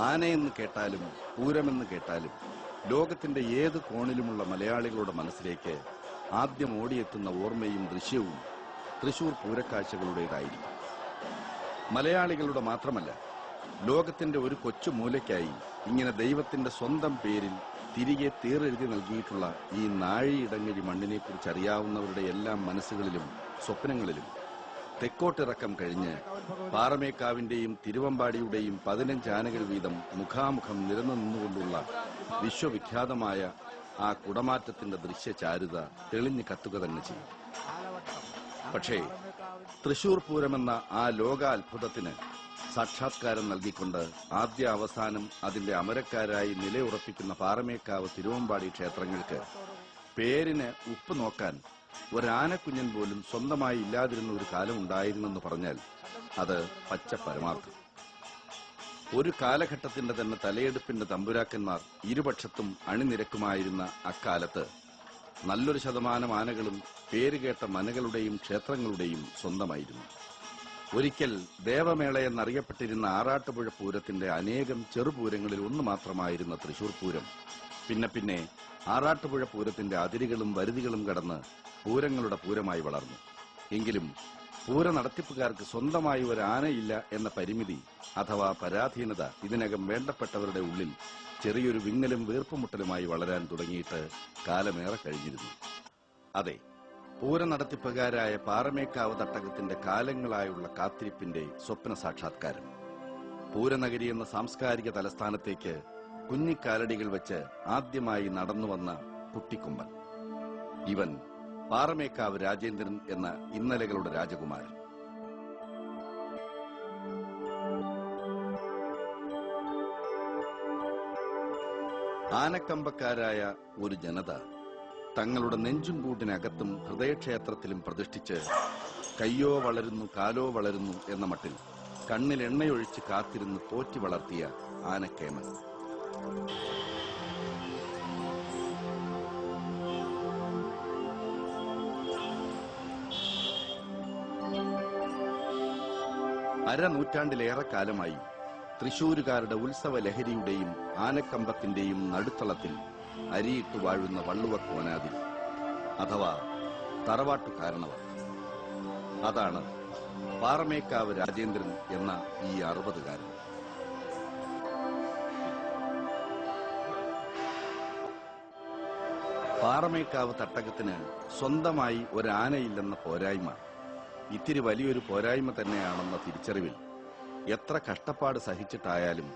ആനയെന്ന് കേട്ടാലും പൂരമെന്ന് കേട്ടാലും ലോകത്തിന്റെ ഏത് കോണിലുമുള്ള മലയാളികളുടെ മനസ്സിലേക്ക് ആദ്യം ഓടിയെത്തുന്ന ഓർമ്മയും ദൃശ്യവും തൃശൂർ പൂരക്കാഴ്ചകളുടേതായിരിക്കും. മലയാളികളുടെ മാത്രമല്ല, ലോകത്തിന്റെ ഒരു കൊച്ചു മൂലയ്ക്കായി ഇങ്ങനെ ദൈവത്തിന്റെ സ്വന്തം പേരിൽ തിരികെ തീരെഴുതി നൽകിയിട്ടുള്ള ഈ നാഴിയിടങ്ങഴി മണ്ണിനെക്കുറിച്ച് അറിയാവുന്നവരുടെ എല്ലാം മനസ്സുകളിലും സ്വപ്നങ്ങളിലും തെക്കോട്ടിറക്കം കഴിഞ്ഞ് പാറമേക്കാവിന്റെയും തിരുവമ്പാടിയുടെയും 15 ആനകൾ വീതം മുഖാമുഖം നിരന്നു നിന്നുകൊണ്ടുള്ള വിശ്വവിഖ്യാതമായ ആ കുടമാറ്റത്തിന്റെ ദൃശ്യചാരുത തെളിഞ്ഞു കത്തുക തന്നെ ചെയ്യും. പക്ഷേ തൃശൂർ പൂരമെന്ന ആ ലോകാത്ഭുതത്തിന് സാക്ഷാത്കാരം നൽകിക്കൊണ്ട് ആദ്യ അവസാനം അതിന്റെ അമരക്കാരായി നിലയുറപ്പിക്കുന്ന പാറമേക്കാവ് തിരുവമ്പാടി ക്ഷേത്രങ്ങൾക്ക് പേരിന് ഉപ്പ് നോക്കാൻ ഒരാനക്കുഞ്ഞൻ പോലും സ്വന്തമായി ഇല്ലാതിരുന്ന ഒരു കാലം ഉണ്ടായിരുന്നെന്ന് പറഞ്ഞാൽ അത് പച്ച പരമാർത്ഥം. ഒരു കാലഘട്ടത്തിന്റെ തന്നെ തലയെടുപ്പിന്റെ തമ്പുരാക്കന്മാർ ഇരുപക്ഷത്തും അണിനിരക്കുമായിരുന്ന അക്കാലത്ത് നല്ലൊരു ശതമാനം ആനകളും പേരുകേട്ട മനകളുടെയും ക്ഷേത്രങ്ങളുടെയും സ്വന്തമായിരുന്നു. ഒരിക്കൽ ദേവമേള എന്നറിയപ്പെട്ടിരുന്ന ആറാട്ടുപുഴ പൂരത്തിന്റെ അനേകം ചെറുപൂരങ്ങളിൽ ഒന്ന് മാത്രമായിരുന്ന തൃശൂർ പൂരം പിന്നെ ആറാട്ടുപുഴ പൂരത്തിന്റെ അതിരുകളും വരുതികളും കടന്ന് പൂരങ്ങളുടെ പൂരമായി വളർന്നു. എങ്കിലും പൂര നടത്തിപ്പുകാർക്ക് സ്വന്തമായി ഒരു ആനയില്ല എന്ന പരിമിതി അഥവാ പരാധീനത ഇതിനകം വേണ്ടപ്പെട്ടവരുടെ ഉള്ളിൽ ചെറിയൊരു വിങ്ങലും വീർപ്പുമുട്ടലുമായി വളരാൻ തുടങ്ങിയിട്ട് കാലമേറെ കഴിഞ്ഞിരുന്നു. അതെ, പൂര നടത്തിപ്പുകാരായ പാറമേക്കാവ് തട്ടകത്തിന്റെ കാലങ്ങളായുള്ള കാത്തിരിപ്പിന്റെ സ്വപ്ന സാക്ഷാത്കാരം. പൂരനഗരി എന്ന സാംസ്കാരിക തലസ്ഥാനത്തേക്ക് കുഞ്ഞിക്കാലടികൾ വെച്ച് ആദ്യമായി നടന്നുവന്ന കുട്ടിക്കൊമ്പൻ. ഇവൻ പാറമേക്കാവ് രാജേന്ദ്രൻ എന്ന ഇന്നലകളുടെ രാജകുമാരൻ. ആനക്കമ്പക്കാരായ ഒരു ജനത തങ്ങളുടെ നെഞ്ചും കൂട്ടിനകത്തും ഹൃദയക്ഷേത്രത്തിലും പ്രതിഷ്ഠിച്ച് കയ്യോ വളരുന്നു കാലോ വളരുന്നു എന്ന മട്ടിൽ കണ്ണിൽ എണ്ണയൊഴിച്ച് കാത്തിരുന്ന് പോറ്റി വളർത്തിയ ആനക്കേമൻ. അരനൂറ്റാണ്ടിലേറെ കാലമായി തൃശൂരുകാരുടെ ഉത്സവ ലഹരിയുടെയും ആനക്കമ്പത്തിന്റെയും നടുത്തളത്തിൽ അരിയിട്ട് വാഴുന്ന വള്ളുവക്കോനാതിൽ അഥവാ തറവാട്ടുകാരണവർ. അതാണ് പാറമേക്കാവ് രാജേന്ദ്രൻ എന്ന ഈ 60കാരൻ. പാറമേക്കാവ് തട്ടകത്തിന് സ്വന്തമായി ഒരാനയില്ലെന്ന പോരായ്മ ഇത്തിരി വലിയൊരു പോരായ്മ തന്നെയാണെന്ന തിരിച്ചറിവിൽ എത്ര കഷ്ടപ്പാട് സഹിച്ചിട്ടായാലും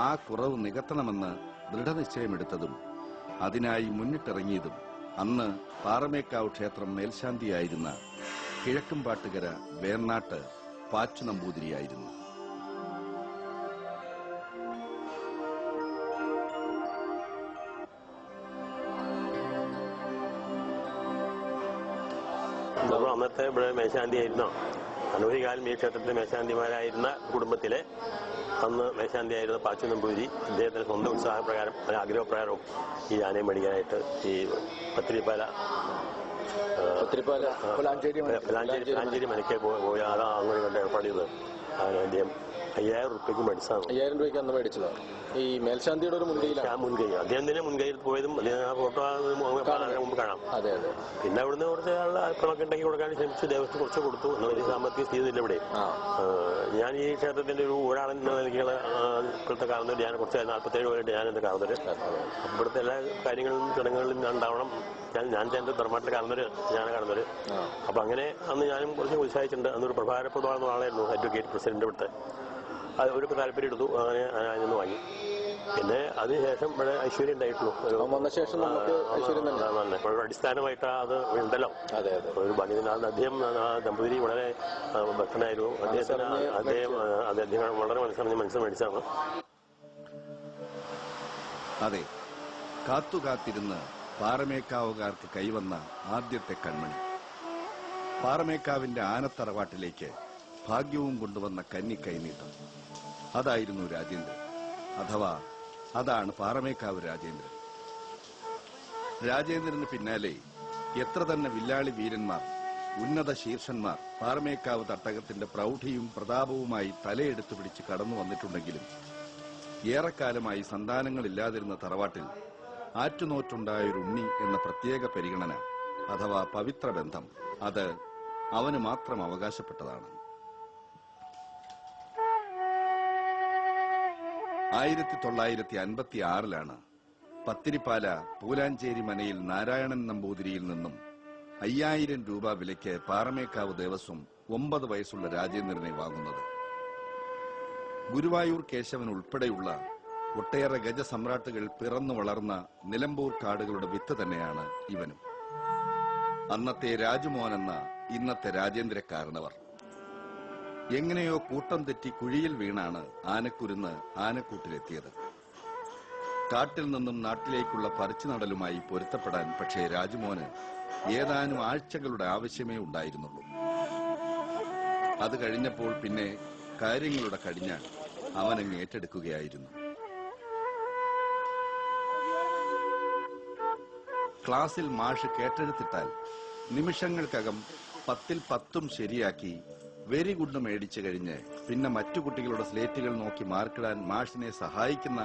ആ കുറവ് നികത്തണമെന്ന് ദൃഢനിശ്ചയമെടുത്തതും അതിനായി മുന്നിട്ടിറങ്ങിയതും അന്ന് പാറമേക്കാവ് ക്ഷേത്രം മേൽശാന്തിയായിരുന്ന കിഴക്കുംപാട്ടുകര വേർനാട്ട് പാച്ചു നമ്പൂതിരിയായിരുന്നു. അന്നത്തെ ഇവിടെ മേശാന്തിയായിരുന്നോ അനവധി കാലം ഈ ക്ഷേത്രത്തിലെ മേശാന്തിമാരായിരുന്ന കുടുംബത്തിലെ അന്ന് മേശാന്തിയായിരുന്ന പാച്ചു നമ്പൂതിരി അദ്ദേഹത്തിന്റെ സ്വന്തം ഉത്സാഹപ്രകാരം ആഗ്രഹപ്രകാരവും ഈ ആനയെ മേടിക്കാനായിട്ട് ഈ പലാഞ്ചേരി മനയ്ക്ക് പോയി അതാ അങ്ങനെ കണ്ട് ഏർപ്പാട് ചെയ്തത്. അദ്ദേഹം 5000 രൂപയ്ക്ക് മേടിച്ചതാണ്. 5000 രൂപയ്ക്ക് അന്ന് മേടിച്ചതാണ്. ഈ മേൽശാന്തിയുടെ ഒരു മുൻകൈ അദ്ദേഹം തന്നെ മുൻകൈയിൽ പോയതും ആ ഫോട്ടോ മുമ്പ് കാണാം. അതെ അതെ. പിന്നെ അവിടുന്ന് കുറച്ച് ആളുടെ അല്പമൊക്കെ ഉണ്ടാക്കി കൊടുക്കാൻ ശ്രമിച്ചു. ദേവസ്വം കുറച്ച് കൊടുത്തു. വലിയ സാമ്പത്തിക സ്ഥിതി ഇല്ല ഇവിടെ. ഞാൻ ഈ ക്ഷേത്രത്തിന്റെ ഒരു ഒരാളെന്ന നിലയ്ക്കുള്ള ഇപ്പോഴത്തെ കാണുന്നത് ഞാൻ കുറച്ച് 47 കൊല്ലമായിട്ട് ഞാൻ എന്റെ കാണുന്നത്. ഇവിടുത്തെ എല്ലാ കാര്യങ്ങളിലും ചടങ്ങുകളിലും ഞാൻ ഉണ്ടാവണം. ഞാൻ എന്റെ ധർമ്മമായിട്ട് കാണുന്നത് ഞാൻ കാണുന്നത്. അപ്പൊ അങ്ങനെ അന്ന് ഞാനും കുറച്ച് ഉത്സാഹിച്ചിട്ടുണ്ട്. അന്നൊരു പ്രഭാരപ്രദമാകുന്ന ആളായിരുന്നു അഡ്വക്കേറ്റ് പ്രസിഡന്റ് ഇവിടുത്തെ. അത് ഒരു താല്പര്യം എടുത്തു. അങ്ങനെ അതിനൊന്ന് വാങ്ങി. പിന്നെ അതിനുശേഷം ഇവിടെ ഐശ്വര്യം ഉണ്ടായിട്ടുള്ളൂ. അടിസ്ഥാനമായിട്ട് അത് ഉണ്ടല്ലോ. ഒരു ഭംഗി അദ്ദേഹം ദമ്പതി വളരെ ഭക്തനായിരുന്നു. അദ്ദേഹം വളരെ മനസ്സ് മേടിച്ചാണ്. അതെ, കാത്തുകാത്തിരുന്ന് പാറമേക്കാവുകാർക്ക് കൈവന്ന ആദ്യത്തെ കൺമണി. പാറമേക്കാവിന്റെ ആനത്തറവാട്ടിലേക്ക് ഭാഗ്യവും കൊണ്ടുവന്ന കന്നി കൈനീട്ടം അതായിരുന്നു രാജേന്ദ്രൻ. അഥവാ അതാണ് പാറമേക്കാവ് രാജേന്ദ്രൻ. രാജേന്ദ്രന് പിന്നാലെ എത്ര തന്നെ വില്ലാളി വീരന്മാർ, ഉന്നത ശീർഷന്മാർ പാറമേക്കാവ് തട്ടകത്തിന്റെ പ്രൗഢിയും പ്രതാപവുമായി തലയെടുത്തു പിടിച്ച് കടന്നു വന്നിട്ടുണ്ടെങ്കിലും ഏറെക്കാലമായി സന്താനങ്ങളില്ലാതിരുന്ന തറവാട്ടിൽ ആറ്റുനോറ്റുണ്ടായൊരു ഉണ്ണി എന്ന പ്രത്യേക പരിഗണന അഥവാ പവിത്ര ബന്ധം അത് അവന് മാത്രം അവകാശപ്പെട്ടതാണ്. 1956 പത്തിരിപ്പാല പൂലാഞ്ചേരി മനയിൽ നാരായണൻ നമ്പൂതിരിയിൽ നിന്നും 5000 രൂപ വിലയ്ക്ക് പാറമേക്കാവ് ദേവസ്വം 9 വയസ്സുള്ള രാജേന്ദ്രനെ വാങ്ങുന്നത്. ഗുരുവായൂർ കേശവൻ ഉൾപ്പെടെയുള്ള ഒട്ടേറെ ഗജസമ്രാട്ടുകൾ പിറന്നു വളർന്ന നിലമ്പൂർ കാടുകളുടെ വിത്ത് തന്നെയാണ് ഇവനും. അന്നത്തെ രാജുമോൻ എന്ന ഇന്നത്തെ രാജേന്ദ്രക്കാരനവർ. എങ്ങനെയോ കൂട്ടം തെറ്റി കുഴിയിൽ വീണാണ് ആനക്കുരുന്ന് ആനക്കൂട്ടിലെത്തിയത്. കാട്ടിൽ നിന്നും നാട്ടിലേക്കുള്ള പറിച്ചുനടലുമായി പൊരുത്തപ്പെടാൻ പക്ഷേ രാജുമോന് ഏതാനും ആഴ്ചകളുടെ ആവശ്യമേ ഉണ്ടായിരുന്നുള്ളൂ. അത് കഴിഞ്ഞപ്പോൾ പിന്നെ കാര്യങ്ങളുടെ കടിഞ്ഞാൺ അവനങ്ങ് ഏറ്റെടുക്കുകയായിരുന്നു. ക്ലാസ്സിൽ മാഷ് കേട്ടെഴുത്തിട്ടാൽ നിമിഷങ്ങൾക്കകം 10ൽ 10 ശരിയാക്കി വെരി ഗുഡ് മേടിച്ചു കഴിഞ്ഞ് പിന്നെ മറ്റു കുട്ടികളുടെ സ്ലേറ്റുകൾ നോക്കി മാർക്കിടാൻ മാഷിനെ സഹായിക്കുന്ന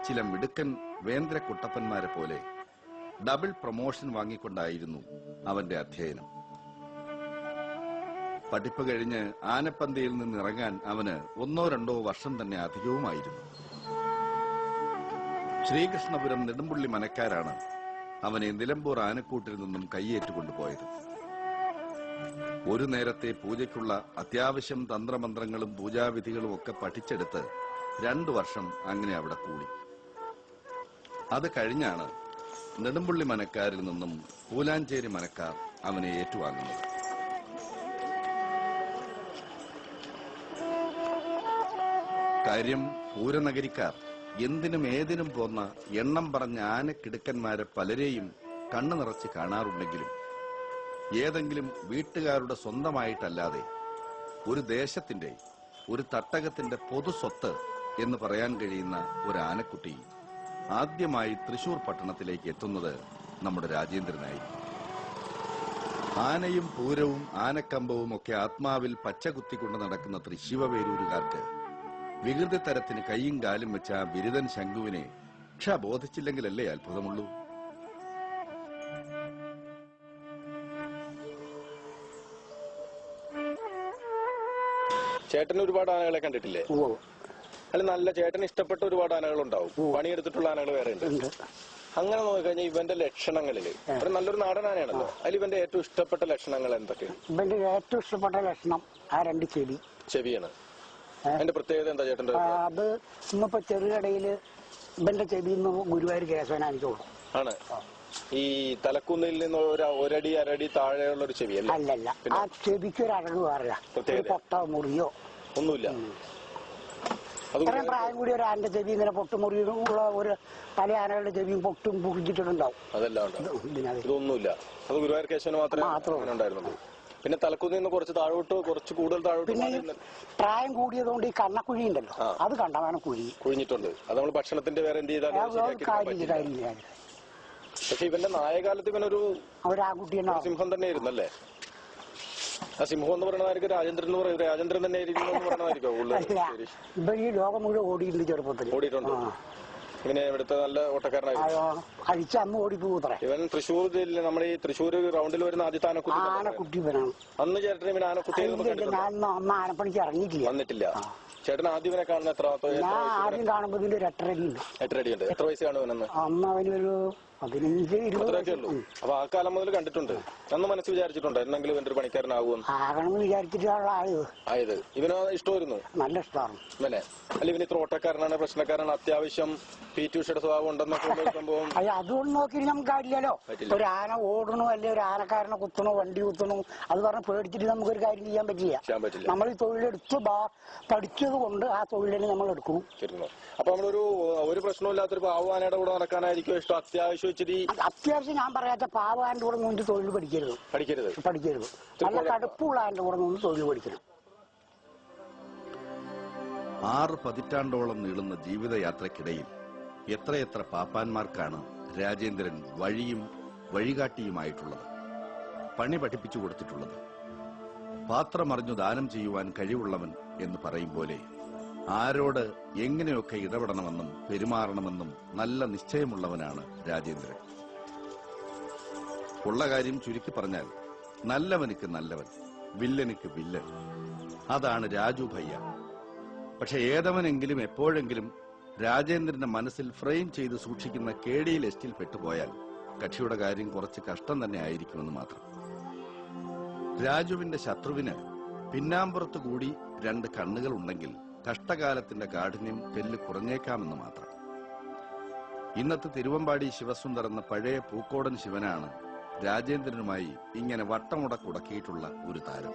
ചില മിടുക്കൻ വേന്ദ്ര കുട്ടപ്പന്മാരെ പോലെ ഡബിൾ പ്രൊമോഷൻ വാങ്ങിക്കൊണ്ടായിരുന്നു അവന്റെ അധ്യയനം. പഠിപ്പ് കഴിഞ്ഞ് ആനപ്പന്തയിൽ നിന്നിറങ്ങാൻ അവന് 1-2 വർഷം തന്നെ അധികവുമായിരുന്നു. ശ്രീകൃഷ്ണപുരം നെടുമ്പുള്ളി മനക്കാരാണ് അവനെ നിലമ്പൂർ ആനക്കൂട്ടിൽ നിന്നും കൈയേറ്റുകൊണ്ടുപോയത്. ഒരു നേരത്തെ പൂജയ്ക്കുള്ള അത്യാവശ്യം തന്ത്രമന്ത്രങ്ങളും പൂജാവിധികളും ഒക്കെ പഠിച്ചെടുത്ത് 2 വർഷം അങ്ങനെ അവിടെ കൂടി. അത് കഴിഞ്ഞാണ് നെടുമ്പുള്ളി മനക്കാരിൽ നിന്നും പൂലാഞ്ചേരി മനക്കാർ അവനെ ഏറ്റുവാങ്ങുന്നത്. കാര്യം പൂരനഗരിക്കാർ എന്തിനും ഏതിനും പോന്ന എണ്ണം പറഞ്ഞ ആനക്കിടുക്കന്മാരെ പലരെയും കണ്ണു നിറച്ച് കാണാറുണ്ടെങ്കിലും ഏതെങ്കിലും വീട്ടുകാരുടെ സ്വന്തമായിട്ടല്ലാതെ ഒരു ദേശത്തിന്റെ ഒരു തട്ടകത്തിന്റെ പൊതു സ്വത്ത് എന്ന് പറയാൻ കഴിയുന്ന ഒരു ആനക്കുട്ടി ആദ്യമായി തൃശൂർ പട്ടണത്തിലേക്ക് എത്തുന്നത് നമ്മുടെ രാജേന്ദ്രനായിരുന്നു. ആനയും പൂരവും ആനക്കമ്പവും ഒക്കെ ആത്മാവിൽ പച്ച കുത്തിക്കൊണ്ട് നടക്കുന്ന തൃശ്ശിവപേരൂരുകാർക്ക് വികൃതി തരത്തിന് കൈയും കാലും വെച്ച ആ ബിരുദൻ ശംഖുവിനെ ബോധിച്ചില്ലെങ്കിലല്ലേ അത്ഭുതമുള്ളൂ. ചേട്ടന് ഒരുപാട് ആനകളെ കണ്ടിട്ടില്ലേ? അല്ല, നല്ല ചേട്ടന് ഇഷ്ടപ്പെട്ട ഒരുപാട് ആനകൾ ഉണ്ടാവും. പണിയെടുത്തിട്ടുള്ള ആനകൾ വേറെ ഉണ്ട്. അങ്ങനെ നോക്കിക്കഴിഞ്ഞാൽ ഇവന്റെ ലക്ഷണങ്ങളില് ഒരു നല്ലൊരു നാടൻ ആനയാണല്ലോ. അതിൽ ഇവന്റെ ഏറ്റവും ഇഷ്ടപ്പെട്ട ലക്ഷണങ്ങൾ എന്തൊക്കെയാണ്? ഇവന്റെ ഏറ്റവും ഇഷ്ടപ്പെട്ട ലക്ഷണം ആ 2 ചെവിയാണ്. അതിന്റെ പ്രത്യേകത എന്താ ചേട്ടന്റെ? അത് ഇന്നിപ്പോ ചെറുകടയില് ഇവന്റെ ചെവി ഗുരുവായൂർ കേശവനാ എനിക്ക് കൊടുക്കും. ആണ് ഈ തലക്കുന്നിൽ നിന്ന് ഒരടി അരടി താഴെയുള്ള ഒരു ചെവി അല്ലേ? അല്ലല്ല, ആ ചെവിക്ക് ഒരു അഴക് വേറില്ല. പൊട്ട മുറിയോ ഒന്നുമില്ല. ഇത്രയും പ്രായം കൂടി ഒരു ആനന്റെ ചെവി ഇങ്ങനെ പൊട്ടുമുറിയുള്ള ഒരു പല ആനകളുടെ ചെവിയും പൊട്ടും മുറിച്ചിട്ടുണ്ടാവും. അതെല്ലാം ഇതൊന്നുമില്ല. അത് ഗുരുവായൂർ കേശവന് മാത്രമേ ഉണ്ടായിരുന്നുള്ളൂ. പിന്നെ തലക്കുന്നിൽ നിന്ന് കുറച്ച് താഴോട്ട്, കുറച്ച് കൂടുതൽ താഴോട്ട്. പിന്നെ പ്രായം കൂടിയതുകൊണ്ട് ഈ കണ്ണക്കുഴി ഉണ്ടല്ലോ, അത് കണ്ടതാണ് കുഴിഞ്ഞിട്ടുണ്ട്. അത് നമ്മൾ ഭക്ഷണത്തിന്റെ വേറെ എന്ത് ചെയ്താലും. പക്ഷെ ഇവന്റെ നായകാലത്ത് ഇവനൊരു സിംഹം തന്നെ ആയിരുന്നല്ലേ? ആ സിംഹം എന്ന് പറയുന്നതായിരിക്കും രാജേന്ദ്രൻ എന്ന് പറയും. രാജേന്ദ്രൻ തന്നെ ഇവൻ ഈ ലോകം മുഴുവൻ ഓടിയിട്ടുണ്ട്, ചെറുപ്പത്തിൽ ഓടിയിട്ടുണ്ട്. ഇവനെ ഇവിടുത്തെ നല്ല ഓട്ടക്കാരനായിരുന്നു. അഴിച്ച അന്ന് ഓടിപ്പോത്രേ. ഇവൻ തൃശ്ശൂർ ജില്ല നമ്മുടെ ഈ തൃശ്ശൂർ റൗണ്ടിൽ വരുന്ന ആദ്യത്തെ ആനക്കുട്ടി ഇവനാണ്. അന്ന് ചേട്ടൻ ഇവൻ ആനക്കുട്ടിയെ അന്ന് ആനപ്പണിക്ക് ഇറങ്ങിയിട്ടില്ല. വന്നിട്ടില്ല. ചേട്ടൻ ആദ്യം ഇവനെ കാണുന്ന എത്ര? ഞാൻ ആദ്യം കാണുമ്പോൾ ഇതിന്റെ 8 അടി ഉണ്ട്. 8 അടി ഉണ്ട്. എത്ര വയസ്സ് കാണും ഇവനെന്ന്? അന്ന് അവനൊരു 15-20 ഉള്ളൂ. അപ്പൊ ആ കാലം മുതൽ കണ്ടിട്ടുണ്ട്. അന്ന് മനസ്സ് വിചാരിച്ചിട്ടുണ്ട് എന്തെങ്കിലും ഇവന്റെ ഒരു പണിക്കാരനാകും ആകണമെന്ന് വിചാരിച്ചിട്ടാണ് ആയത്. ഇവന് ഇഷ്ടമായിരുന്നു, നല്ല ഇഷ്ടമാണ് ഇവനെ. അല്ല, ഇവന് ഇത്ര ഓട്ടക്കാരനാണ്, പ്രശ്നക്കാരനാണ്, അത്യാവശ്യം പീറ്റൂഷയുടെ സ്വഭാവം ഉണ്ടെന്നൊക്കെ സംഭവം. അതുകൊണ്ട് നോക്കി നമുക്ക് കാര്യമില്ലല്ലോ. ഒരു ആന ഓടണോ അല്ലെ ഒരു ആനക്കാരനെ കുത്തണോ വണ്ടി കുത്തണോ അത് പറഞ്ഞ് പേടിച്ചിട്ട് നമുക്കൊരു കാര്യം ചെയ്യാൻ പറ്റില്ല. നമ്മൾ ഈ തൊഴിലെടുത്ത് പഠിച്ചത് കൊണ്ട് ആ തൊഴിലിനെ നമ്മൾ എടുക്കും. അപ്പൊ നമ്മളൊരു പ്രശ്നമില്ലാത്തൊരു പാവാനയുടെ കൂടെ നടക്കാനായിരിക്കും ഇഷ്ടം? അത്യാവശ്യം ഞാൻ പറയാത്ത പാവാന്റെ കൂടെ നിന്ന് തൊഴിൽ പഠിക്കരുത്. നല്ല കടുപ്പുള്ള ആന്റെ കൂടെ നിന്ന് തൊഴിൽ പഠിക്കണം. 6 പതിറ്റാണ്ടോളം നീളുന്ന ജീവിതയാത്രക്കിടയിൽ എത്രയെത്ര പാപ്പാന്മാർക്കാണ് രാജേന്ദ്രൻ വഴിയും വഴികാട്ടിയുമായിട്ടുള്ളത്, പണി പഠിപ്പിച്ചു കൊടുത്തിട്ടുള്ളത്. പാത്രമറിഞ്ഞു ദാനം ചെയ്യുവാൻ കഴിവുള്ളവൻ എന്ന് പറയും പോലെ ആരോട് എങ്ങനെയൊക്കെ ഇടപെടണമെന്നും പെരുമാറണമെന്നും നല്ല നിശ്ചയമുള്ളവനാണ് രാജേന്ദ്രൻ. ഉള്ള കാര്യം ചുരുക്കി പറഞ്ഞാൽ നല്ലവനുക്ക് നല്ലവൻ, വില്ലനുക്ക് വില്ലൻ. അതാണ് രാജു ഭയ്യ. പക്ഷെ ഏതവനെങ്കിലും എപ്പോഴെങ്കിലും രാജേന്ദ്രന്റെ മനസ്സിൽ ഫ്രെയിം ചെയ്ത് സൂക്ഷിക്കുന്ന കേടി ലിസ്റ്റിൽ പെട്ടുപോയാൽ കക്ഷിയുടെ കാര്യം കുറച്ച് കഷ്ടം തന്നെ ആയിരിക്കുമെന്ന് മാത്രം. രാജുവിന്റെ ശത്രുവിന് പിന്നാമ്പുറത്തു കൂടി 2 കണ്ണുകൾ ഉണ്ടെങ്കിൽ കഷ്ടകാലത്തിന്റെ കാഠിന്യം തെല്ല് കുറഞ്ഞേക്കാമെന്ന് മാത്രം. ഇന്നത്തെ തിരുവമ്പാടി ശിവസുന്ദർ എന്ന പഴയ പൂക്കോടൻ ശിവനാണ് രാജേന്ദ്രനുമായി ഇങ്ങനെ വട്ടമുടക്കുടക്കിയിട്ടുള്ള ഒരു താരം.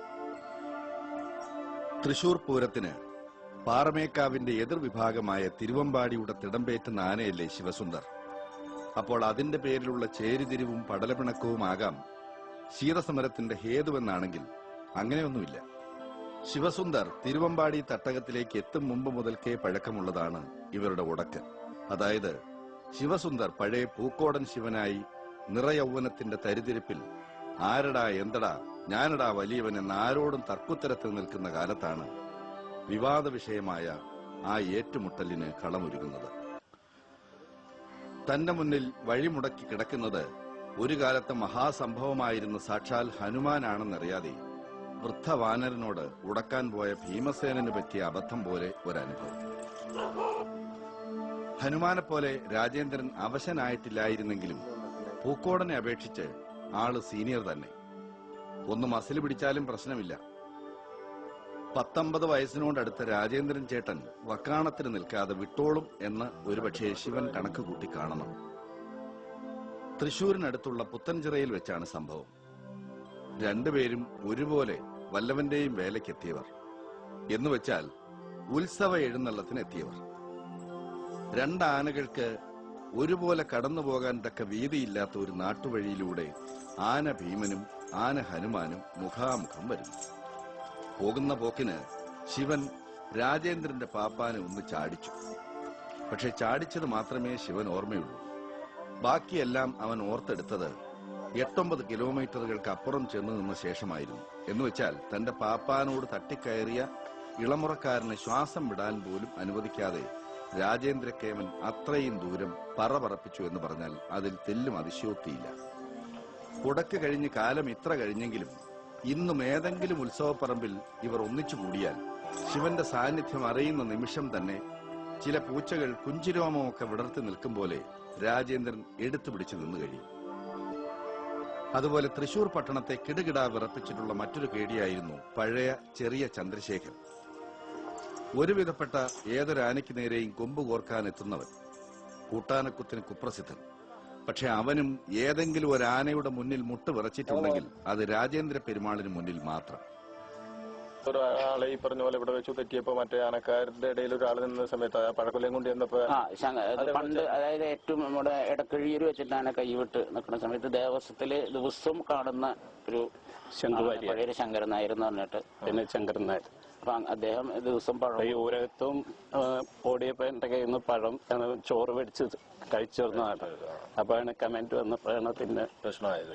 തൃശൂർ പൂരത്തിന് പാറമേക്കാവിന്റെ എതിർവിഭാഗമായ തിരുവമ്പാടിയുടെ തിടമ്പേറ്റുന്ന ആനയല്ലേ ശിവസുന്ദർ. അപ്പോൾ അതിന്റെ പേരിലുള്ള ചേരിതിരിവും പടലപ്പിണക്കവുമാകാം ശീതസമരത്തിന്റെ ഹേതുവെന്നാണെങ്കിൽ അങ്ങനെയൊന്നുമില്ല. ശിവസുന്ദർ തിരുവമ്പാടി തട്ടകത്തിലേക്ക് എത്തും മുമ്പ് മുതൽക്കേ പഴക്കമുള്ളതാണ് ഇവരുടെ ഉടക്ക്. അതായത് ശിവസുന്ദർ പഴയ പൂക്കോടൻ ശിവനായി നിറയൗവനത്തിന്റെ തരിതിരിപ്പിൽ ആരടാ എന്തടാ ഞാനടാ വലിയവൻ എന്ന ആരോടും തർക്കുത്തരത്തിൽ നിൽക്കുന്ന കാലത്താണ് വിവാദ വിഷയമായ ആ ഏറ്റുമുട്ടലിന് കളമൊരുങ്ങുന്നത്. തന്റെ മുന്നിൽ വഴിമുടക്കി കിടക്കുന്നത് ഒരു കാലത്ത് മഹാസംഭവമായിരുന്ന സാക്ഷാൽ ഹനുമാനാണെന്നറിയാതെ വൃദ്ധവാനരനോട് ഉടക്കാൻ പോയ ഭീമസേനന് പറ്റിയ അബദ്ധം പോലെ ഒരനുഭവം. ഹനുമാനെ പോലെ രാജേന്ദ്രൻ അവശനായിട്ടില്ലായിരുന്നെങ്കിലും പൂക്കോടനെ അപേക്ഷിച്ച് ആള് സീനിയർ തന്നെ. ഒന്ന് മസിൽ പിടിച്ചാലും പ്രശ്നമില്ല. 19 വയസ്സിനോടടുത്ത രാജേന്ദ്രൻ ചേട്ടൻ വക്കാണത്തിന് നിൽക്കാതെ വിട്ടോളും എന്ന് ഒരുപക്ഷെ ശിവൻ കണക്ക് കൂട്ടി കാണണം. തൃശൂരിനടുത്തുള്ള പുത്തൻചിറയിൽ വെച്ചാണ് സംഭവം. 2 പേരും ഒരുപോലെ വല്ലവന്റെയും വേലയ്ക്കെത്തിയവർ എന്നുവെച്ചാൽ ഉത്സവ എഴുന്നള്ളത്തിനെത്തിയവർ. 2 ആനകൾക്ക് ഒരുപോലെ കടന്നുപോകാൻ തക്ക വീതിയില്ലാത്ത ഒരു നാട്ടുവഴിയിലൂടെ ആന ഭീമനും ആന ഹനുമാനും മുഖാമുഖം വരുന്നു. പോകുന്ന പോക്കിന് ശിവൻ രാജേന്ദ്രന്റെ പാപ്പാനെ ഒന്ന് ചാടിച്ചു. പക്ഷെ ചാടിച്ചത് മാത്രമേ ശിവൻ ഓർമ്മയുള്ളൂ. ബാക്കിയെല്ലാം അവൻ ഓർത്തെടുത്തത് 8-9 കിലോമീറ്ററുകൾക്ക് അപ്പുറം ചെന്നു നിന്ന ശേഷമായിരുന്നു. എന്നുവെച്ചാൽ തന്റെ പാപ്പാനോട് തട്ടിക്കയറിയ ഇളമുറക്കാരന് ശ്വാസം വിടാൻ പോലും അനുവദിക്കാതെ രാജേന്ദ്രക്കേമൻ അത്രയും ദൂരം പറപ്പിച്ചു എന്ന് പറഞ്ഞാൽ അതിൽ തെല്ലും അതിശയോക്തിയില്ല. ഉടക്ക് കഴിഞ്ഞ് കാലം ഇത്ര കഴിഞ്ഞെങ്കിലും ഇന്നും ഏതെങ്കിലും ഉത്സവപ്പറമ്പിൽ ഇവർ ഒന്നിച്ചു കൂടിയാൽ ശിവന്റെ സാന്നിധ്യം അറിയുന്ന നിമിഷം തന്നെ ചില പൂച്ചകൾ കുഞ്ചിരോമമൊക്കെ വിടർത്തി നിൽക്കും പോലെ രാജേന്ദ്രൻ എടുത്തുപിടിച്ചു നിന്നു കഴിയും. അതുപോലെ തൃശൂർ പട്ടണത്തെ കിടുകിടാ വിറപ്പിച്ചിട്ടുള്ള മറ്റൊരു കേടിയായിരുന്നു പഴയ ചെറിയ ചന്ദ്രശേഖർ. ഒരുവിധപ്പെട്ട ഏതൊരാനയ്ക്ക് നേരെയും കൊമ്പ് കോർക്കാൻ എത്തുന്നവൻ, കൂട്ടാനക്കുത്തിന് കുപ്രസിദ്ധൻ. പക്ഷെ അവനും ഏതെങ്കിലും ഒരു ആനയുടെ മുന്നിൽ മുട്ട് വിറച്ചിട്ടുണ്ടെങ്കിൽ അത് രാജേന്ദ്ര പെരുമാളിന് മുന്നിൽ മാത്രം. ഒരാളെ ഈ പറഞ്ഞ പോലെ ഇവിടെ വെച്ച് തെറ്റിയപ്പോ മറ്റേ ആനക്കാരുടെ ഇടയിൽ ഒരാൾ നിന്ന സമയത്ത് പഴക്കൊല്ലം കൊണ്ട് ചെന്നപ്പോ പണ്ട് അതായത് ഏറ്റവും നമ്മുടെ ഇടക്കഴിയൂർ വെച്ചിട്ട് ആന കൈവിട്ട് നിൽക്കുന്ന സമയത്ത് ദേവസ്വത്തില് ദിവസവും കാണുന്ന ഒരു പഴയൊരു ശങ്കരൻ നായർ എന്ന് പറഞ്ഞിട്ട് പിന്നെ ശങ്കരൻ നായർ. അപ്പൊ അദ്ദേഹം ദിവസം പഴം ഈ ഓരോരുത്തരും ഓടിയപ്പോ എന്റെ കയ്യിൽ നിന്ന് പഴം ചോറ് മേടിച്ച് കഴിച്ചിരുന്നതാണ്. അപ്പോഴാണ് കമന്റ് വന്നപ്പോഴാണ് പിന്നെ പ്രശ്നമായത്.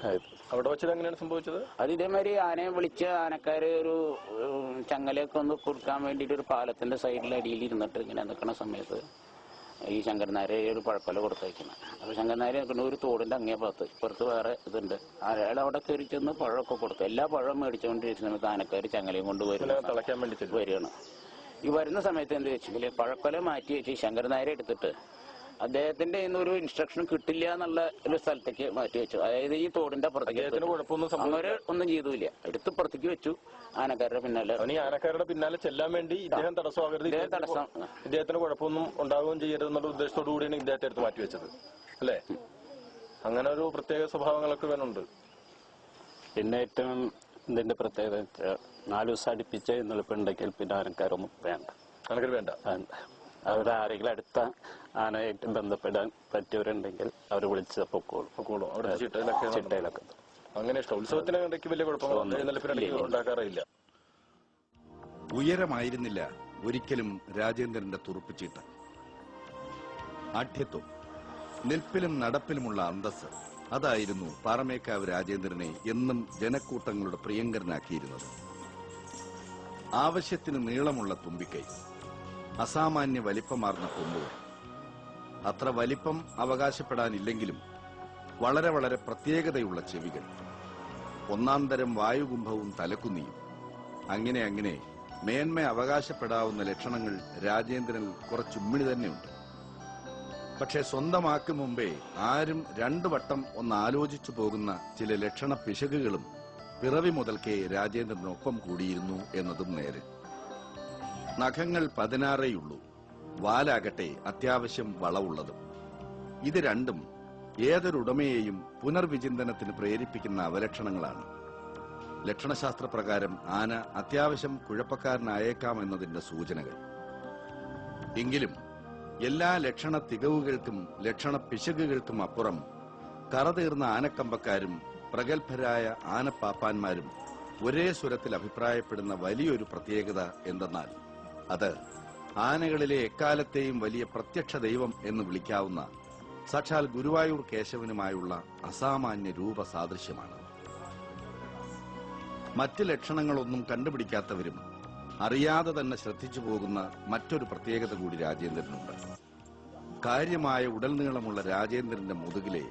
അവിടെ വെച്ചത് എങ്ങനെയാണ് സംഭവിച്ചത്? അത് ഇതേമാതിരി ആനയെ വിളിച്ച് ആനക്കാര് ഒരു ചങ്ങലയൊക്കെ ഒന്ന് കൊടുക്കാൻ വേണ്ടിട്ട് ഒരു പാലത്തിന്റെ സൈഡിൽ അടിയിൽ ഇരുന്നിട്ട് ഇങ്ങനെ നിൽക്കുന്ന സമയത്ത് ഈ ശങ്കരനാരെ ഒരു പഴക്കൊല കൊടുത്തേക്കുന്നത്. അപ്പൊ ശങ്കരനാര് നിൽക്കുന്ന ഒരു തോടിന്റെ അങ്ങേ ഭാഗത്ത് ഇപ്പുറത്ത് വേറെ ഇതുണ്ട്. അയാൾ അവിടെ കയറി ചെന്ന് പഴമൊക്കെ കൊടുത്തു. എല്ലാ പഴവും മേടിച്ചുകൊണ്ടിരിക്കുന്ന സമയത്ത് ആനക്കാര് ചങ്ങലയും കൊണ്ട് വരികയാണ്. ഈ വരുന്ന സമയത്ത് എന്ത് വെച്ചെങ്കിൽ പഴക്കൊല മാറ്റി വെച്ച് ശങ്കരനാരെ എടുത്തിട്ട് അദ്ദേഹത്തിന്റെ ഒരു ഇൻസ്ട്രക്ഷൻ കിട്ടില്ല എന്നുള്ള ഒരു സ്ഥലത്തേക്ക് മാറ്റി വെച്ചു. അതായത് ഈ തോടിന്റെ അപ്പുറത്തേക്ക് അങ്ങനെ ഒന്നും ചെയ്തില്ല, എടുത്ത് പുറത്തേക്ക് വെച്ചു. ആനക്കാരുടെ പിന്നാലെ ആനക്കാരുടെ പിന്നാലെ ചെല്ലാൻ വേണ്ടി ഇദ്ദേഹം തടസ്സമാകരുത്, ഇദ്ദേഹത്തിന് കുഴപ്പമൊന്നും ഉണ്ടാവുകയും ചെയ്യരുത് എന്നുള്ള ഉദ്ദേശത്തോടു കൂടിയാണ് ഇദ്ദേഹത്തെ എടുത്ത് മാറ്റി വെച്ചത് അല്ലേ? അങ്ങനെ ഒരു പ്രത്യേക സ്വഭാവങ്ങളൊക്കെ വേണുണ്ട്. പിന്നെ ഏറ്റവും ഇതിന്റെ പ്രത്യേകത 4 ദിവസം അടുപ്പിച്ച് എന്നുള്ളപ്പോൾ പിന്നെ ആനക്കാരൊന്നും വേണ്ട. ആനക്കാർ വേണ്ട. അവരാരെങ്കിലും അടുത്ത ആനയായിട്ട് ബന്ധപ്പെടാൻ പറ്റിയവരുണ്ടെങ്കിൽ അവർ വിളിച്ച് പൊക്കോളും. അവിടെ ചിട്ടയിലൊക്കെ അങ്ങനെ ഇഷ്ടം. ഉത്സവത്തിന് ഇടയ്ക്ക് വലിയ കുഴപ്പമൊന്നും ഉണ്ടാക്കാറില്ല. ഉയരമായിരുന്നില്ല ഒരിക്കലും രാജേന്ദ്രന്റെ തുറുപ്പിച്ചീട്ട്. ആഠ്യത്വം, നിൽപ്പിലും നടപ്പിലുമുള്ള അന്തസ്, അതായിരുന്നു പാറമേക്കാവ് രാജേന്ദ്രനെ എന്നും ജനക്കൂട്ടങ്ങളുടെ പ്രിയങ്കരനാക്കിയിരുന്നത്. ആവശ്യത്തിന് നീളമുള്ള തുമ്പിക്കൈ, അസാമാന്യ വലിപ്പമാർന്ന കൊമ്പുകൾ. അത്ര വലിപ്പം അവകാശപ്പെടാനില്ലെങ്കിലും വളരെ വളരെ പ്രത്യേകതയുള്ള ചെവികൾ, ഒന്നാം തരം വായുകുംഭവും തലക്കുന്നിയും. അങ്ങനെ അങ്ങനെ മേന്മ അവകാശപ്പെടാവുന്ന ലക്ഷണങ്ങൾ രാജേന്ദ്രനിൽ കുറച്ചുമ്മിണി തന്നെയുണ്ട്. പക്ഷെ സ്വന്തമാക്കും മുമ്പേ ആരും രണ്ടു വട്ടം ഒന്ന് ആലോചിച്ചു പോകുന്ന ചില ലക്ഷണ പിശകുകളും പിറവി മുതൽക്കേ രാജേന്ദ്രനൊപ്പം കൂടിയിരുന്നു എന്നതും നേരെ. നഖങ്ങൾ 16 വാലാകട്ടെ അത്യാവശ്യം വളവുള്ളതും. ഇത് രണ്ടും ഏതൊരുടമയെയും പുനർവിചിന്തനത്തിന് പ്രേരിപ്പിക്കുന്ന അവലക്ഷണങ്ങളാണ്. ലക്ഷണശാസ്ത്രപ്രകാരം ആന അത്യാവശ്യം കുഴപ്പക്കാരനായേക്കാം എന്നതിന്റെ സൂചനകൾ. എങ്കിലും എല്ലാ ലക്ഷണ തികവുകൾക്കും ലക്ഷണ പിശകുകൾക്കും അപ്പുറം കറതീർന്ന ആനക്കമ്പക്കാരും പ്രഗത്ഭരായ ആനപ്പാപ്പാന്മാരും ഒരേ സ്വരത്തിൽ അഭിപ്രായപ്പെടുന്ന വലിയൊരു പ്രത്യേകത എന്തെന്നാൽ അത് ആനകളിലെ എക്കാലത്തെയും വലിയ പ്രത്യക്ഷ ദൈവം എന്ന് വിളിക്കാവുന്ന സാക്ഷാൽ ഗുരുവായൂർ കേശവനുമായുള്ള അസാമാന്യ രൂപസാദൃശ്യമാണ്. മറ്റ് ലക്ഷണങ്ങളൊന്നും കണ്ടുപിടിക്കാത്തവരും അറിയാതെ തന്നെ ശ്രദ്ധിച്ചു പോകുന്ന മറ്റൊരു പ്രത്യേകത കൂടി രാജേന്ദ്രനുണ്ട്. കാര്യമായ ഉടൽനീളമുള്ള രാജേന്ദ്രന്റെ മുതുകിലെ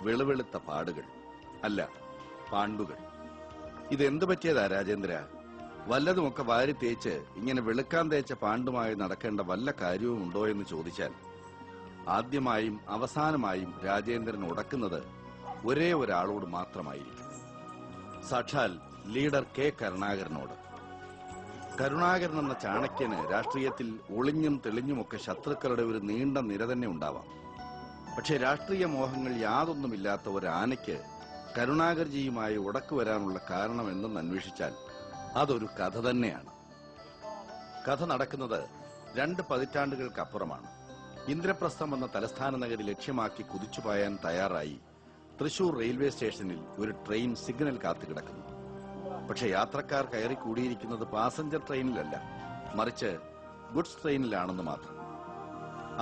വെളുവെളുത്ത പാടുകൾ, അല്ല പാണ്ടുകൾ. ഇതെന്തു പറ്റിയതാ രാജേന്ദ്ര? വല്ലതുമൊക്കെ വാരി തേച്ച് ഇങ്ങനെ വെളുക്കാൻ തേച്ച പാണ്ടുമായി നടക്കേണ്ട വല്ല കാര്യവും ഉണ്ടോ എന്ന് ചോദിച്ചാൽ ആദ്യമായും അവസാനമായും രാജേന്ദ്രൻ ഉടക്കുന്നത് ഒരേ ഒരാളോട് മാത്രമായിരിക്കും. സാക്ഷാൽ ലീഡർ കെ കരുണാകരനോട്. കരുണാകരൻ എന്ന ചാണക്യന് രാഷ്ട്രീയത്തിൽ ഒളിഞ്ഞും തെളിഞ്ഞുമൊക്കെ ശത്രുക്കളുടെ ഒരു നീണ്ട നിര തന്നെ ഉണ്ടാവാം. പക്ഷെ രാഷ്ട്രീയ മോഹങ്ങൾ യാതൊന്നുമില്ലാത്ത ഒരു ആനയ്ക്ക് കരുണാകർജിയുമായി ഉടക്കു വരാനുള്ള കാരണം എന്തെന്ന് അന്വേഷിച്ചാൽ അതൊരു കഥ തന്നെയാണ്. കഥ നടക്കുന്നത് 2 പതിറ്റാണ്ടുകൾക്കപ്പുറമാണ്. ഇന്ദ്രപ്രസ്ഥം എന്ന തലസ്ഥാന നഗരി ലക്ഷ്യമാക്കി കുതിച്ചുപായാൻ തയ്യാറായി തൃശൂർ റെയിൽവേ സ്റ്റേഷനിൽ ഒരു ട്രെയിൻ സിഗ്നൽ കാത്തുകിടക്കുന്നു. പക്ഷെ യാത്രക്കാർ കയറിക്കൂടിയിരിക്കുന്നത് പാസഞ്ചർ ട്രെയിനിലല്ല, മറിച്ച് ഗുഡ്സ് ട്രെയിനിലാണെന്ന് മാത്രം.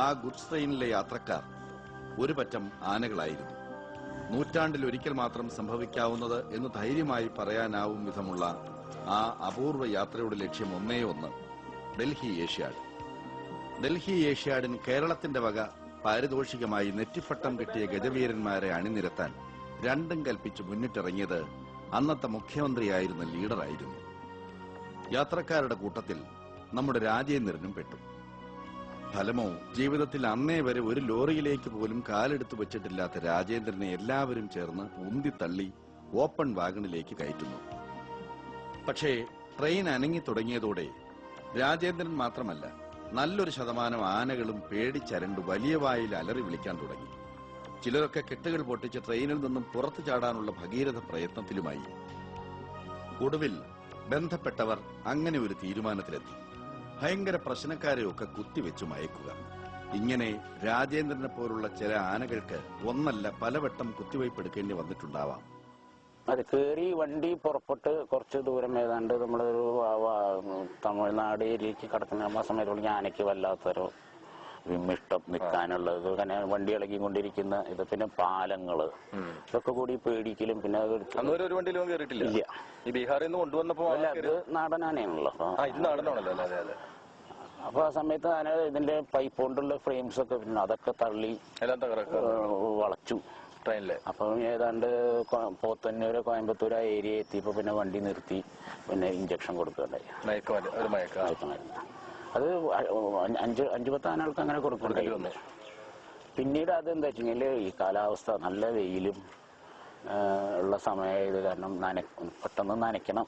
ആ ഗുഡ്സ് ട്രെയിനിലെ യാത്രക്കാർ ഒരു പറ്റം ആനകളായിരുന്നു. നൂറ്റാണ്ടിലൊരിക്കൽ മാത്രം സംഭവിക്കാവുന്നത് എന്ന് ധൈര്യമായി പറയാനാവും വിധമുള്ള ആ അപൂർവ യാത്രയുടെ ലക്ഷ്യം ഒന്നേ ഒന്ന്, ഡൽഹി ഏഷ്യാഡ്. ഡൽഹി ഏഷ്യാഡിന് കേരളത്തിന്റെ വക പാരിതോഷികമായി നെറ്റിപ്പട്ടം കിട്ടിയ ഗജവീരന്മാരെ അണിനിരത്താൻ രണ്ടും കൽപ്പിച്ച് മുന്നിട്ടിറങ്ങിയത് അന്നത്തെ മുഖ്യമന്ത്രിയായിരുന്ന ലീഡറായിരുന്നു. യാത്രക്കാരുടെ കൂട്ടത്തിൽ നമ്മുടെ രാജേന്ദ്രനും പെട്ടു. ഫലമോ ജീവിതത്തിൽ അന്നേ വരെ ഒരു ലോറിയിലേക്ക് പോലും കാലെടുത്തു വെച്ചിട്ടില്ലാത്ത രാജേന്ദ്രനെ എല്ലാവരും ചേർന്ന് ഉന്തിത്തള്ളി ഓപ്പൺ വാഗണിലേക്ക് കയറ്റുന്നു. പക്ഷേ ട്രെയിൻ അനങ്ങി തുടങ്ങിയതോടെ രാജേന്ദ്രൻ മാത്രമല്ല, നല്ലൊരു ശതമാനം ആനകളും പേടിച്ചരണ്ട് വലിയ വായിൽ അലറി വിളിക്കാൻ തുടങ്ങി. ചിലരൊക്കെ കെട്ടുകൾ പൊട്ടിച്ച് ട്രെയിനിൽ നിന്നും പുറത്തു ചാടാനുള്ള ഭഗീരഥ പ്രയത്നത്തിലുമായി. ഒടുവിൽ ബന്ധപ്പെട്ടവർ അങ്ങനെ ഒരു തീരുമാനത്തിലെത്തി: ഭയങ്കര പ്രശ്നക്കാരെയൊക്കെ കുത്തിവെച്ചു മയക്കുക. ഇങ്ങനെ രാജേന്ദ്രനെ പോലുള്ള ചില ആനകൾക്ക് ഒന്നല്ല പലവട്ടം കുത്തിവയ്പെടുക്കേണ്ടി വന്നിട്ടുണ്ടാവാം. അത് കയറി വണ്ടി പുറപ്പെട്ട് കുറച്ച് ദൂരം ഏതാണ്ട് നമ്മളൊരു തമിഴ്നാട് ഏരിയക്ക് കടക്കുന്ന ആ സമയത്തുള്ള ആനയ്ക്ക് വല്ലാത്തൊരു വിമ്മിഷ്ടം നിൽക്കാനുള്ളത്, അങ്ങനെ വണ്ടി ഇളകിക്കൊണ്ടിരിക്കുന്ന ഇത്, പിന്നെ പാലങ്ങള്, ഇതൊക്കെ കൂടി പേടിക്കലും. പിന്നെ ഒരു വണ്ടിയിലും കയറിയിട്ടില്ല. ഇല്ല, ഈ ബീഹാറിൽ നിന്ന് കൊണ്ടുവന്നപ്പോ അത് നാടനാനയാണല്ലോ. അപ്പൊ ആ സമയത്ത് ആന ഇതിന്റെ പൈപ്പ് കൊണ്ടുള്ള ഫ്രെയിംസ് ഒക്കെ പിന്നെ അതൊക്കെ തള്ളി വളച്ചു ട്രെയിനില്. അപ്പം ഏതാണ്ട് പോത്തന്നൂര് കോയമ്പത്തൂർ ആ ഏരിയ എത്തിയപ്പോ പിന്നെ വണ്ടി നിർത്തി പിന്നെ ഇഞ്ചക്ഷൻ കൊടുക്കുകയുണ്ടായി. അത് 5-10 ആനകൾക്ക് അങ്ങനെ കൊടുക്കണ്ടായിരുന്നു. പിന്നീട് അത് എന്താ വെച്ചെങ്കില് ഈ കാലാവസ്ഥ നല്ല വെയിലും ഉള്ള സമയമായത് കാരണം പെട്ടെന്ന് നനയ്ക്കണം.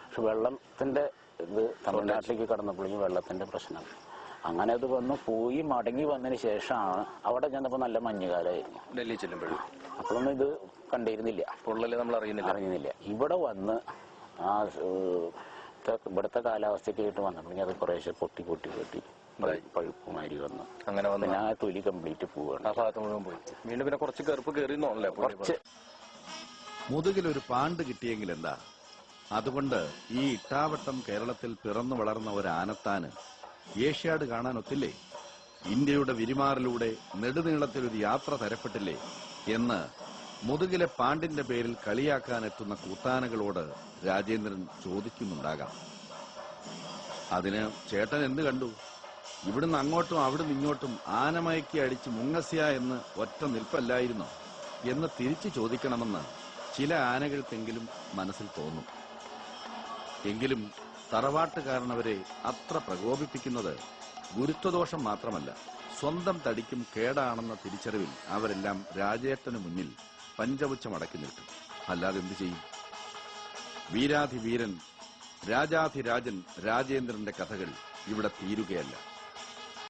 പക്ഷെ വെള്ളത്തിന്റെ ഇത് തമിഴ്നാട്ടിലേക്ക് കടന്നപ്പോഴേക്കും വെള്ളത്തിന്റെ പ്രശ്നം അങ്ങനെ അത് പോയി മടങ്ങി വന്നതിന് ശേഷമാണ് അവിടെ ചെന്നപ്പോ നല്ല മഞ്ഞുകാലമായിരുന്നു ഡൽഹി ചെല്ലുമ്പോഴും. അപ്പോഴൊന്നും ഇത് കണ്ടിരുന്നില്ല, നമ്മൾ അറിയുന്നില്ല. ഇവിടെ വന്ന് ആ ഇവിടുത്തെ കാലാവസ്ഥയ്ക്ക് ആയിട്ട് വന്നപ്പോഴേക്കും അത് കുറേശ്ശെ പൊട്ടി പഴുപ്പുമാരി വന്നു. അങ്ങനെ പിന്നെ ആ തൊലി കംപ്ലീറ്റ് പോവുകയാണ്. വീണ്ടും പിന്നെ കുറച്ച് കറുപ്പ് കയറിയെന്നോണല്ലേ. മുതുകിലൊരു പാണ്ട് കിട്ടിയെങ്കിൽ എന്താ? അതുകൊണ്ട് ഈ ഇട്ടാവട്ടം കേരളത്തിൽ പിറന്നു വളർന്ന ഒരു ആനത്താന് ഏഷ്യാഡ് കാണാനൊത്തില്ലേ? ഇന്ത്യയുടെ വിരിമാറിലൂടെ നെടുനീളത്തിലൊരു യാത്ര തരപ്പെട്ടില്ലേ എന്ന് മുതുകിലെ പാണ്ടിന്റെ പേരിൽ കളിയാക്കാനെത്തുന്ന കൂത്താനകളോട് രാജേന്ദ്രൻ ചോദിക്കുന്നുണ്ടാകാം. അതിന് ചേട്ടൻ എന്ത് കണ്ടു? ഇവിടുന്ന് അങ്ങോട്ടും അവിടുന്ന് ഇങ്ങോട്ടും ആനമയക്കി അടിച്ച് മുങ്ങസ്യ എന്ന് ഒറ്റ നിൽപ്പല്ലായിരുന്നോ എന്ന് തിരിച്ചു ചോദിക്കണമെന്ന് ചില ആനകൾക്കെങ്കിലും മനസ്സിൽ തോന്നും. എങ്കിലും തറവാട്ടുകാരനവരെ അത്ര പ്രകോപിപ്പിക്കുന്നത് ഗുരുത്വദോഷം മാത്രമല്ല, സ്വന്തം തടിക്കും കേടാണെന്ന തിരിച്ചറിവിൽ അവരെല്ലാം രാജേട്ടന് മുന്നിൽ പഞ്ചപുച്ഛമടക്കി നിൽക്കും. അല്ലാതെ എന്തു ചെയ്യും? വീരാധിവീരൻ രാജാധിരാജൻ രാജേന്ദ്രന്റെ കഥകൾ ഇവിടെ തീരുകയല്ല.